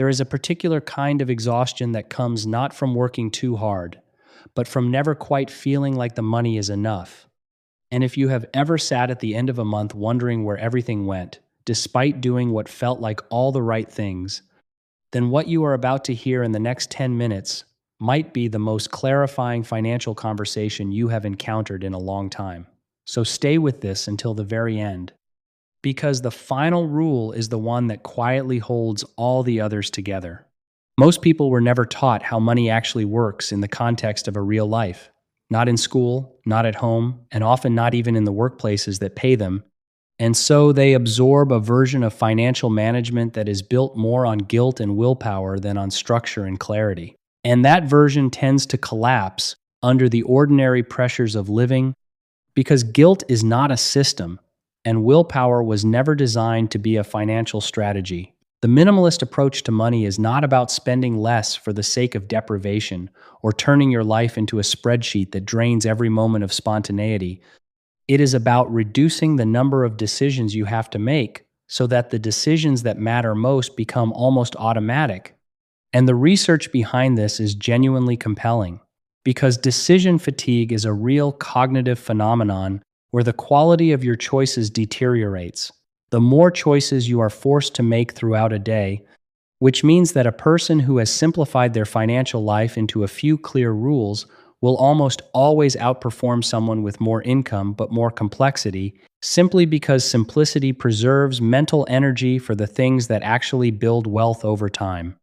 There is a particular kind of exhaustion that comes not from working too hard, but from never quite feeling like the money is enough. And if you have ever sat at the end of a month wondering where everything went, despite doing what felt like all the right things, then what you are about to hear in the next 10 minutes might be the most clarifying financial conversation you have encountered in a long time. So stay with this until the very end, because the final rule is the one that quietly holds all the others together. Most people were never taught how money actually works in the context of a real life. Not in school, not at home, and often not even in the workplaces that pay them. And so they absorb a version of financial management that is built more on guilt and willpower than on structure and clarity. And that version tends to collapse under the ordinary pressures of living because guilt is not a system, and willpower was never designed to be a financial strategy. The minimalist approach to money is not about spending less for the sake of deprivation or turning your life into a spreadsheet that drains every moment of spontaneity. It is about reducing the number of decisions you have to make so that the decisions that matter most become almost automatic. And the research behind this is genuinely compelling, because decision fatigue is a real cognitive phenomenon where the quality of your choices deteriorates. The more choices you are forced to make throughout a day, which means that a person who has simplified their financial life into a few clear rules will almost always outperform someone with more income but more complexity, simply because simplicity preserves mental energy for the things that actually build wealth over time.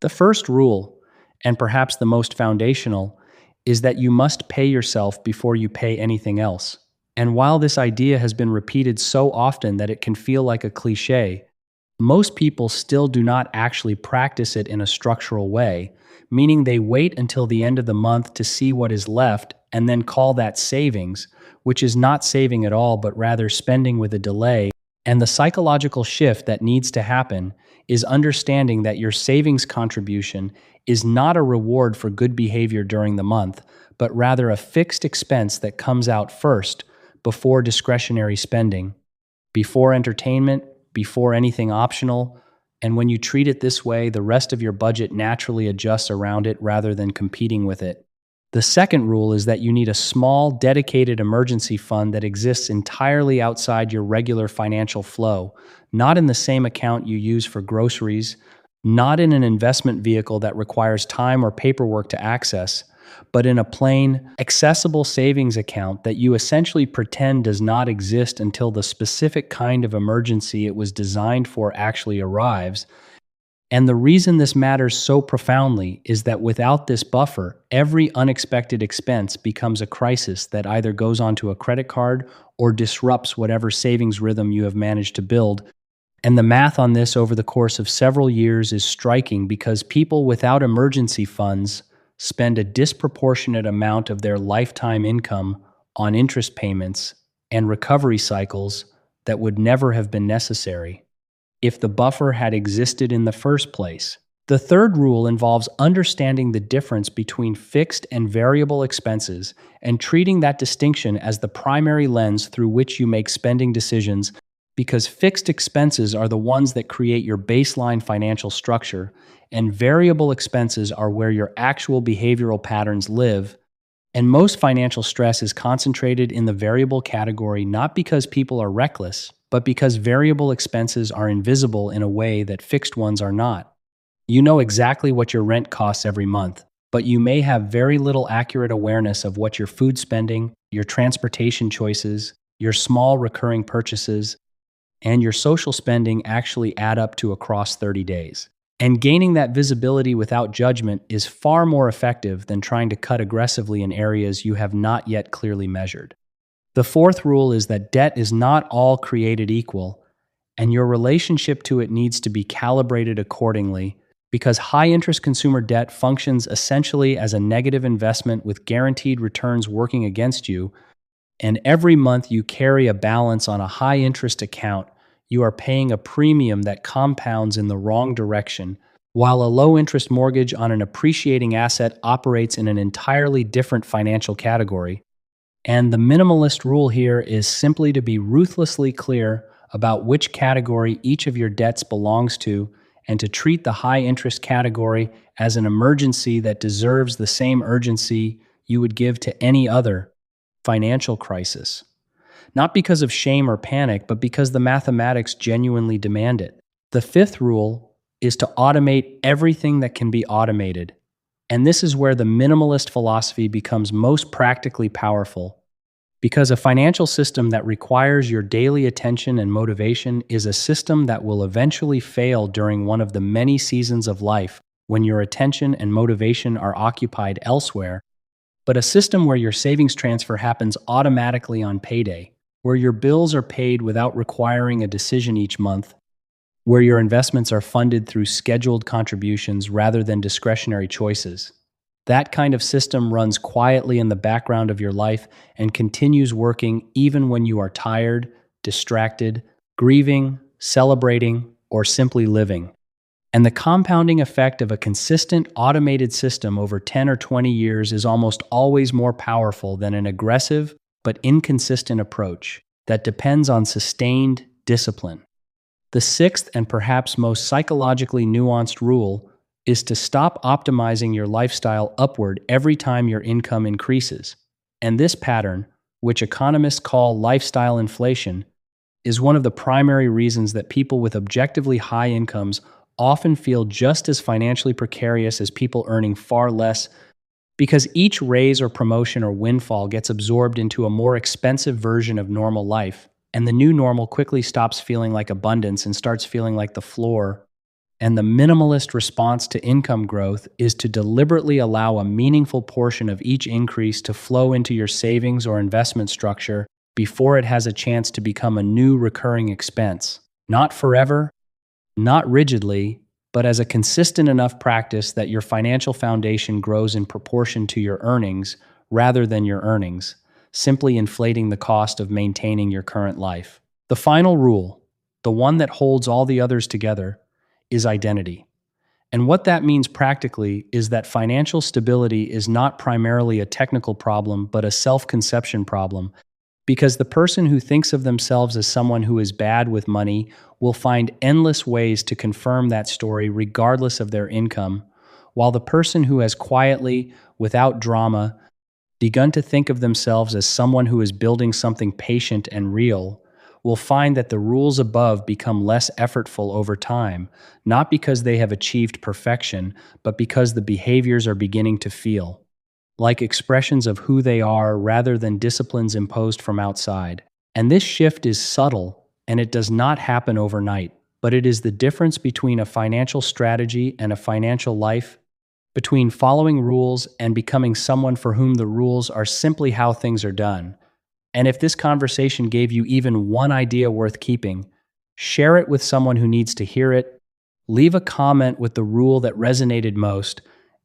The first rule, and perhaps the most foundational, is that you must pay yourself before you pay anything else. And while this idea has been repeated so often that it can feel like a cliché, most people still do not actually practice it in a structural way, meaning they wait until the end of the month to see what is left and then call that savings, which is not saving at all but rather spending with a delay. And the psychological shift that needs to happen is understanding that your savings contribution is not a reward for good behavior during the month, but rather a fixed expense that comes out first, before discretionary spending, before entertainment, before anything optional. And when you treat it this way, the rest of your budget naturally adjusts around it rather than competing with it. The second rule is that you need a small, dedicated emergency fund that exists entirely outside your regular financial flow, not in the same account you use for groceries, not in an investment vehicle that requires time or paperwork to access, but in a plain, accessible savings account that you essentially pretend does not exist until the specific kind of emergency it was designed for actually arrives. And the reason this matters so profoundly is that without this buffer, every unexpected expense becomes a crisis that either goes onto a credit card or disrupts whatever savings rhythm you have managed to build. And the math on this over the course of several years is striking, because people without emergency funds spend a disproportionate amount of their lifetime income on interest payments and recovery cycles that would never have been necessary if the buffer had existed in the first place. The third rule involves understanding the difference between fixed and variable expenses and treating that distinction as the primary lens through which you make spending decisions, because fixed expenses are the ones that create your baseline financial structure, and variable expenses are where your actual behavioral patterns live. And most financial stress is concentrated in the variable category, not because people are reckless, but because variable expenses are invisible in a way that fixed ones are not. You know exactly what your rent costs every month, but you may have very little accurate awareness of what your food spending, your transportation choices, your small recurring purchases, and your social spending actually add up to across 30 days. And gaining that visibility without judgment is far more effective than trying to cut aggressively in areas you have not yet clearly measured. The fourth rule is that debt is not all created equal, and your relationship to it needs to be calibrated accordingly, because high-interest consumer debt functions essentially as a negative investment with guaranteed returns working against you, and every month you carry a balance on a high-interest account, you are paying a premium that compounds in the wrong direction, while a low-interest mortgage on an appreciating asset operates in an entirely different financial category. And the minimalist rule here is simply to be ruthlessly clear about which category each of your debts belongs to, and to treat the high interest category as an emergency that deserves the same urgency you would give to any other financial crisis. Not because of shame or panic, but because the mathematics genuinely demand it. The fifth rule is to automate everything that can be automated. And this is where the minimalist philosophy becomes most practically powerful. Because a financial system that requires your daily attention and motivation is a system that will eventually fail during one of the many seasons of life when your attention and motivation are occupied elsewhere, but a system where your savings transfer happens automatically on payday, where your bills are paid without requiring a decision each month, where your investments are funded through scheduled contributions rather than discretionary choices. That kind of system runs quietly in the background of your life and continues working even when you are tired, distracted, grieving, celebrating, or simply living. And the compounding effect of a consistent automated system over 10 or 20 years is almost always more powerful than an aggressive but inconsistent approach that depends on sustained discipline. The sixth and perhaps most psychologically nuanced rule is to stop optimizing your lifestyle upward every time your income increases. And this pattern, which economists call lifestyle inflation, is one of the primary reasons that people with objectively high incomes often feel just as financially precarious as people earning far less, because each raise or promotion or windfall gets absorbed into a more expensive version of normal life, and the new normal quickly stops feeling like abundance and starts feeling like the floor. And the minimalist response to income growth is to deliberately allow a meaningful portion of each increase to flow into your savings or investment structure before it has a chance to become a new recurring expense. Not forever, not rigidly, but as a consistent enough practice that your financial foundation grows in proportion to your earnings rather than your earnings, simply inflating the cost of maintaining your current life. The final rule, the one that holds all the others together, is identity. And what that means practically is that financial stability is not primarily a technical problem, but a self-conception problem, because the person who thinks of themselves as someone who is bad with money will find endless ways to confirm that story regardless of their income, while the person who has quietly, without drama, begun to think of themselves as someone who is building something patient and real will find that the rules above become less effortful over time, not because they have achieved perfection, but because the behaviors are beginning to feel like expressions of who they are rather than disciplines imposed from outside. And this shift is subtle, and it does not happen overnight, but it is the difference between a financial strategy and a financial life, between following rules and becoming someone for whom the rules are simply how things are done. And if this conversation gave you even one idea worth keeping, share it with someone who needs to hear it, leave a comment with the rule that resonated most,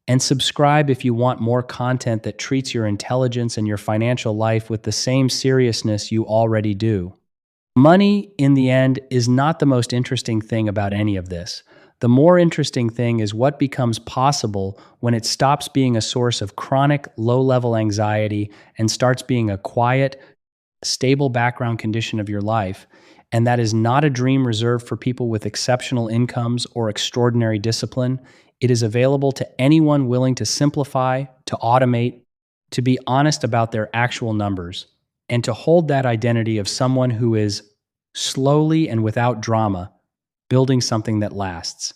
and subscribe if you want more content that treats your intelligence and your financial life with the same seriousness you already do. Money, in the end, is not the most interesting thing about any of this. The more interesting thing is what becomes possible when it stops being a source of chronic, low-level anxiety and starts being a quiet, stable background condition of your life. And that is not a dream reserved for people with exceptional incomes or extraordinary discipline. It is available to anyone willing to simplify, to automate, to be honest about their actual numbers, and to hold that identity of someone who is slowly and without drama building something that lasts.